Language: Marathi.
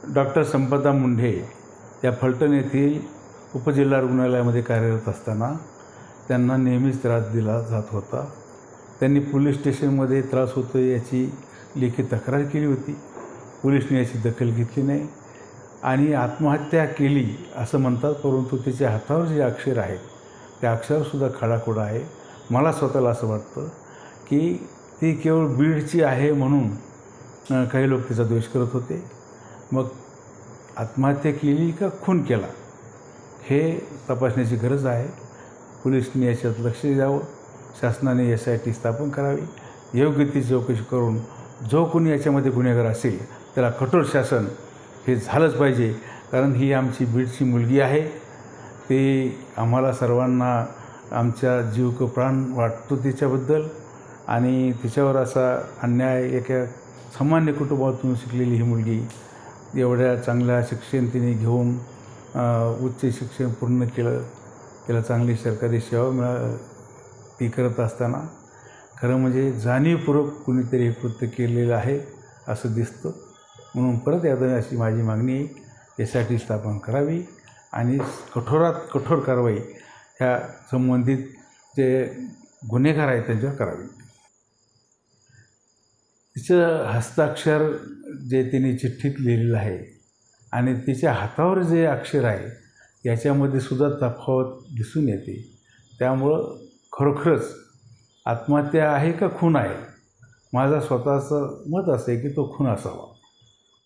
डॉक्टर संपदा मुंढे या फलटण येथील उपजिल्हा रुग्णालयामध्ये कार्यरत असताना त्यांना नेहमीच त्रास दिला जात होता। त्यांनी पोलीस स्टेशनमध्ये त्रास होतो याची लेखी तक्रार केली होती। पोलिसांनी याची दखल घेतली नाही आणि आत्महत्या केली असं म्हणतात, परंतु तिच्या हातावर जे अक्षर आहेत त्या अक्षरावरसुद्धा खडाखोडा आहे। मला स्वतःला असं वाटतं की ती केवळ बीडची आहे म्हणून काही लोक तिचा द्वेष करत होते। मग आत्महत्या केली का खून केला हे तपासण्याची गरज आहे। पोलिसांनी याच्यात लक्ष द्यावं, शासनाने SIT स्थापन करावी, योग्य ती चौकशी करून जो कोणी याच्यामध्ये गुन्हेगार असेल त्याला कठोर शासन हे झालंच पाहिजे। कारण ही आमची बीडची मुलगी आहे, ते आम्हाला सर्वांना आमच्या जीव को प्राण वाटतो तिच्याबद्दल आणि तिच्यावर असा अन्याय एका सामान्य कुटुंबातून शिकलेली ही मुलगी एवढ्या चांगल्या शिक्षण तिने घेऊन उच्च शिक्षण पूर्ण केलं, तिला चांगली सरकारी सेवा ती करत असताना खरं म्हणजे जाणीवपूर्वक कुणीतरी हे कृत्य केलेलं आहे असं दिसतं। म्हणून परत एकदा अशी माझी मागणी आहे, SIT स्थापन करावी आणि कठोरात कठोर कारवाई ह्या संबंधित जे गुन्हेगार आहेत त्यांच्यावर करावी। तिचं हस्ताक्षर जे तिने चिठ्ठीत लिहिलेलं आहे आणि तिच्या हातावर जे अक्षर आहे याच्यामध्ये सुद्धा तफावत दिसून येते। त्यामुळं खरोखरच आत्महत्या आहे का खून आहे, माझं स्वतःचं मत असं आहे की तो खून असावा।